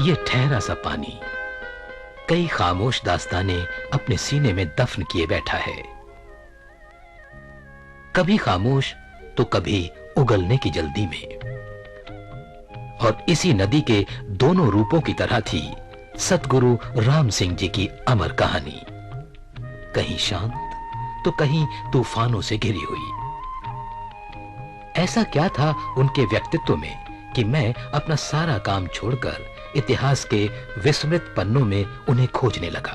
ये ठहरा सा पानी कई खामोश दास्ताने अपने सीने में दफन किए बैठा है, कभी खामोश तो कभी उगलने की जल्दी में। और इसी नदी के दोनों रूपों की तरह थी सतगुरु राम सिंह जी की अमर कहानी, कहीं शांत तो कहीं तूफानों से घिरी हुई। ऐसा क्या था उनके व्यक्तित्व में कि मैं अपना सारा काम छोड़कर इतिहास के विस्मृत पन्नों में उन्हें खोजने लगा।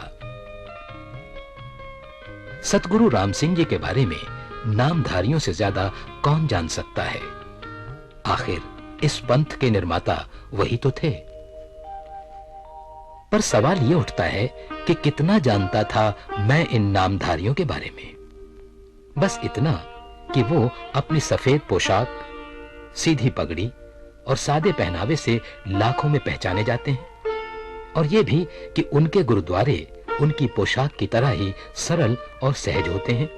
सतगुरु राम सिंह जी के बारे में नामधारियों से ज्यादा कौन जान सकता है? आखिर इस पंथ के निर्माता वही तो थे। पर सवाल यह उठता है कि कितना जानता था मैं इन नामधारियों के बारे में? बस इतना कि वो अपनी सफेद पोशाक, सीधी पगड़ी और सादे पहनावे से लाखों में पहचाने जाते हैं, और यह भी कि उनके गुरुद्वारे उनकी पोशाक की तरह ही सरल और सहज होते हैं।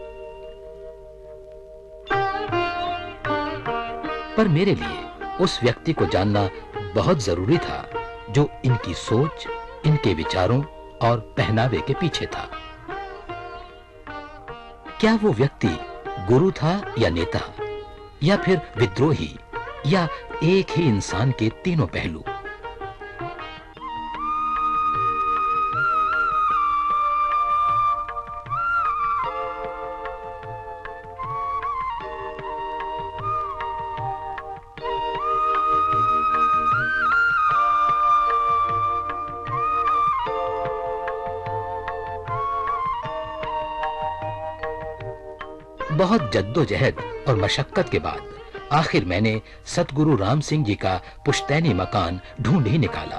पर मेरे लिए उस व्यक्ति को जानना बहुत जरूरी था जो इनकी सोच, इनके विचारों और पहनावे के पीछे था। क्या वो व्यक्ति गुरु था या नेता, या फिर विद्रोही, या एक ही इंसान के तीनों पहलू? बहुत जद्दोजहद और मशक्कत के बाद आखिर मैंने सतगुरु राम सिंह जी का पुश्तैनी मकान ढूंढ ही निकाला।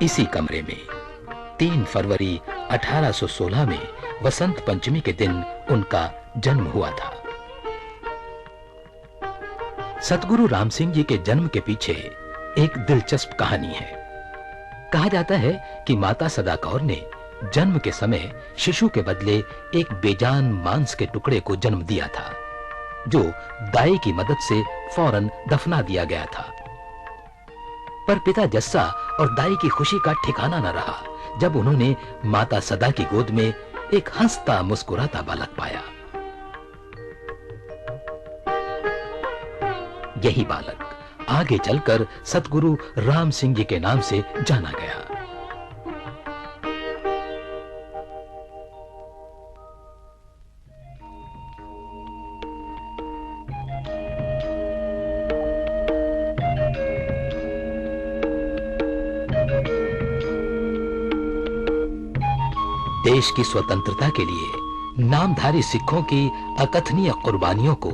इसी कमरे में 3 फरवरी 1816 में वसंत पंचमी के दिन उनका जन्म हुआ था। सतगुरु राम सिंह जी के जन्म के पीछे एक दिलचस्प कहानी है। कहा जाता है कि माता सदा कौर ने जन्म के समय शिशु के बदले एक बेजान मांस के टुकड़े को जन्म दिया था, जो दाई की मदद से फौरन दफना दिया गया था। पर पिता जस्सा और दाई की खुशी का ठिकाना न रहा जब उन्होंने माता सदा की गोद में एक हंसता मुस्कुराता बालक पाया। यही बालक आगे चलकर सतगुरु राम सिंह जी के नाम से जाना गया। देश की स्वतंत्रता के लिए नामधारी सिखों की अकथनीय कुर्बानियों को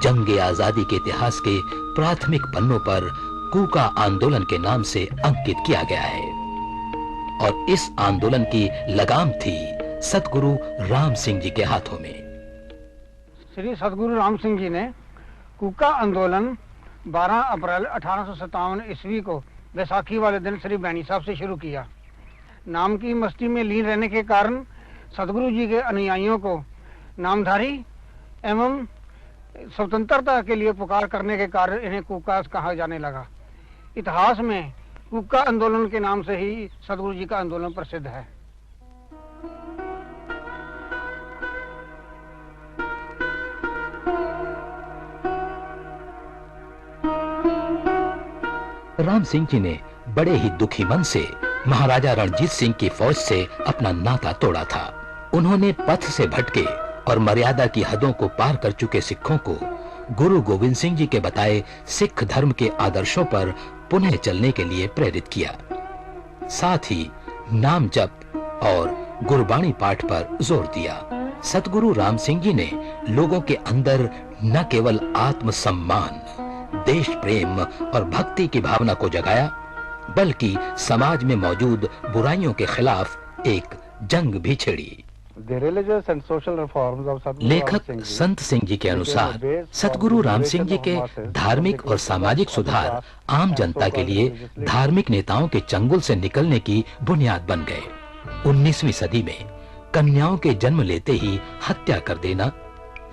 जंग आजादी के इतिहास के प्राथमिक पन्नों पर कूका आंदोलन के नाम से अंकित किया गया है, और इस आंदोलन की लगाम थी सतगुरु राम सिंह जी के हाथों में। श्री सतगुरु राम सिंह जी ने कूका आंदोलन 12 अप्रैल 1857 ईस्वी को बैसाखी वाले दिन श्री बैनी साहब से शुरू किया। नाम की मस्ती में लीन रहने के कारण सतगुरु जी के अनुयायियों को नामधारी एवं स्वतंत्रता के लिए पुकार करने के कारण इन्हें कूका कहा जाने लगा। इतिहास में कूका आंदोलन के नाम से ही सतगुरु जी का आंदोलन प्रसिद्ध है। राम सिंह जी ने बड़े ही दुखी मन से महाराजा रणजीत सिंह की फौज से अपना नाता तोड़ा था। उन्होंने पथ से भटके और मर्यादा की हदों को पार कर चुके सिखों को गुरु गोविंद सिंह जी के बताए सिख धर्म के आदर्शों पर पुनः चलने के लिए प्रेरित किया। साथ ही नाम जप और गुरबाणी पाठ पर जोर दिया। सतगुरु राम सिंह जी ने लोगों के अंदर न केवल आत्मसम्मान, देश प्रेम और भक्ति की भावना को जगाया, बल्कि समाज में मौजूद बुराइयों के खिलाफ एक जंग भी छेड़ी। लेखक संत सिंह जी के अनुसार सतगुरु राम सिंह जी के धार्मिक और सामाजिक सुधार आम जनता के लिए धार्मिक नेताओं के चंगुल से निकलने की बुनियाद बन गए। 19वीं सदी में कन्याओं के जन्म लेते ही हत्या कर देना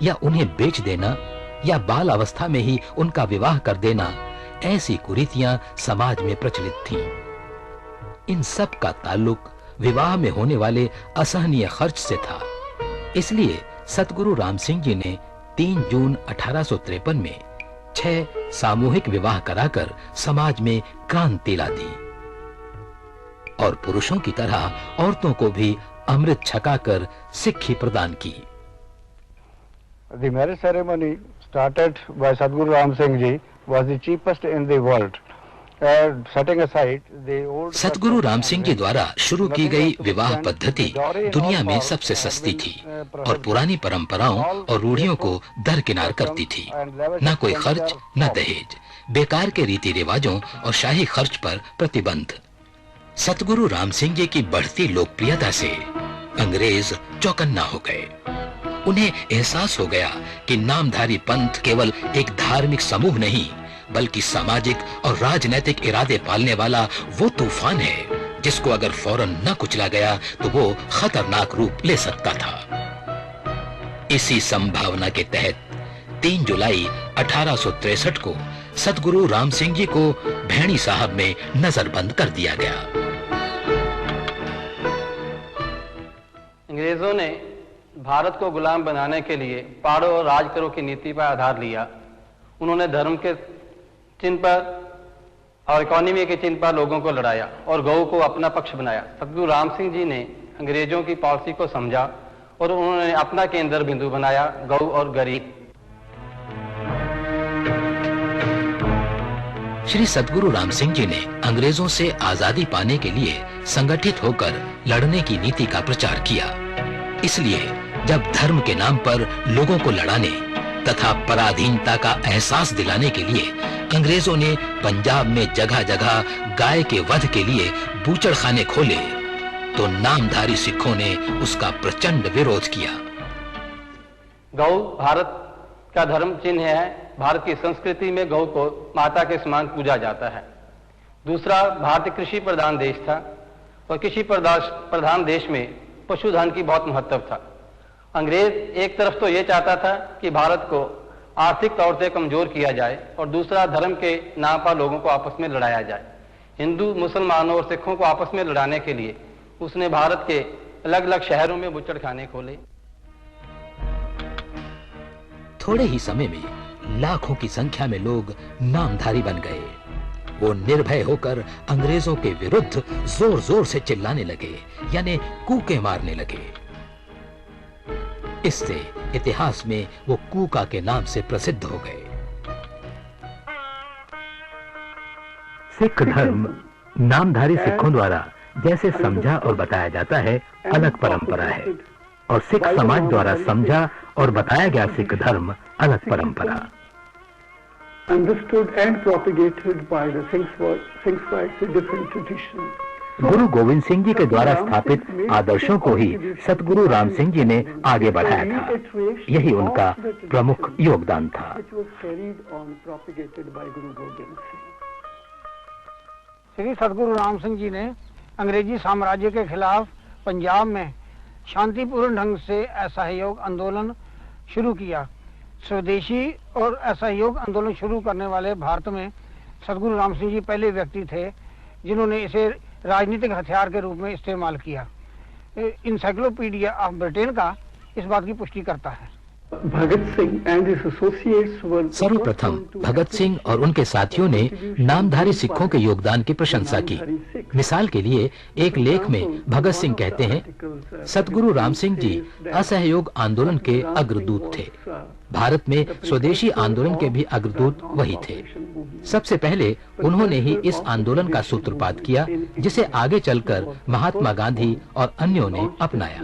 या उन्हें बेच देना या बाल अवस्था में ही उनका विवाह कर देना, ऐसी कुरीतियां समाज में प्रचलित थीं। इन सब का ताल्लुक विवाह में होने वाले असहनीय खर्च से था। इसलिए सतगुरु राम सिंह जी ने 3 जून 1853 में 6 सामूहिक विवाह कराकर समाज में क्रांति ला दी और पुरुषों की तरह औरतों को भी अमृत छकाकर सिक्खी प्रदान की। The marriage ceremony started by Sadhguru Ram Singh Ji was the cheapest in the world. Setting aside the old सतगुरु राम सिंह जी द्वारा शुरू की गई विवाह पद्धति दुनिया में सबसे सस्ती थी और पुरानी परंपराओं और रूढ़ियों को दरकिनार करती थी। न कोई खर्च, न दहेज, बेकार के रीति रिवाजों और शाही खर्च पर प्रतिबंध। सतगुरु राम सिंह जी की बढ़ती लोकप्रियता से अंग्रेज चौकन्ना हो गए। उन्हें एहसास हो गया कि नामधारी पंथ केवल एक धार्मिक समूह नहीं बल्कि सामाजिक और राजनैतिक इरादे पालने वाला वो तूफान है जिसको अगर फौरन न कुचला गया तो वो खतरनाक रूप ले सकता था। इसी संभावना के तहत 3 जुलाई 1863 को सतगुरु राम सिंह जी को भैणी साहब में नजरबंद कर दिया गया। अंग्रेजों ने भारत को गुलाम बनाने के लिए पाड़ो और राज करो की नीति पर आधार लिया। उन्होंने धर्म के चिन्ह पर और इकोनॉमी के चिन्ह पर लोगों को लड़ाया और गौ को अपना पक्ष बनाया। सतगुरु राम सिंह जी ने अंग्रेजों की पॉलिसी को समझा और उन्होंने अपना केंद्र बिंदु बनाया गौ और गरीब। श्री सतगुरु राम सिंह जी ने अंग्रेजों से आजादी पाने के लिए संगठित होकर लड़ने की नीति का प्रचार किया। इसलिए जब धर्म के नाम पर लोगों को लड़ाने तथा पराधीनता का एहसास दिलाने के लिए अंग्रेजों ने पंजाब में जगह जगह गाय के वध के लिए बूचड़खाने खोले तो नामधारी सिखों ने उसका प्रचंड विरोध किया। गौ भारत का धर्म चिन्ह है। भारत की संस्कृति में गौ को माता के समान पूजा जाता है। दूसरा, भारत कृषि प्रधान देश था और कृषि प्रधान देश में पशुधन की बहुत महत्व था। अंग्रेज एक तरफ तो ये चाहता था कि भारत को आर्थिक तौर से कमजोर किया जाए और दूसरा, धर्म के नाम पर लोगों को आपस में लड़ाया जाए। हिंदू, मुसलमानों और सिखों को आपस में लड़ाने के लिए उसने भारत के अलग अलग शहरों में बूचड़खाने खोले। थोड़े ही समय में लाखों की संख्या में लोग नामधारी बन गए। वो निर्भय होकर अंग्रेजों के विरुद्ध जोर जोर से चिल्लाने लगे, यानी कूके मारने लगे। इससे इतिहास में वो कूका के नाम से प्रसिद्ध हो गए। सिख धर्म नामधारी सिखों द्वारा जैसे समझा और बताया जाता है, अलग परंपरा है और सिख समाज द्वारा समझा और बताया गया सिख धर्म अलग परंपरा। Understood and propagated by the Singhs by different traditions. गुरु गोविंद सिंह जी के द्वारा स्थापित आदर्शों को ही सतगुरु राम सिंह जी ने आगे बढ़ाया था। यही उनका प्रमुख योगदान था। श्री सतगुरु राम सिंह जी ने अंग्रेजी साम्राज्य के खिलाफ पंजाब में शांतिपूर्ण ढंग से असहयोग आंदोलन शुरू किया। स्वदेशी और असहयोग आंदोलन शुरू करने वाले भारत में सतगुरु राम सिंह जी पहले व्यक्ति थे जिन्होंने इसे राजनीतिक हथियार के रूप में इस्तेमाल किया। इंसाइक्लोपीडिया ऑफ ब्रिटेन का इस बात की पुष्टि करता है। Bhagat Singh and his associates वर सर्वप्रथम भगत सिंह और उनके साथियों ने नामधारी सिखों के योगदान की प्रशंसा की। मिसाल के लिए एक लेख में भगत सिंह कहते हैं, सतगुरु राम सिंह जी असहयोग आंदोलन के अग्रदूत थे। भारत में स्वदेशी आंदोलन के भी अग्रदूत वही थे। सबसे पहले उन्होंने ही इस आंदोलन का सूत्रपात किया, जिसे आगे चलकर महात्मा गांधी और अन्यों ने अपनाया।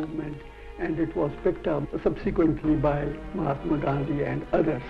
and it was picked up subsequently by Mahatma Gandhi and others.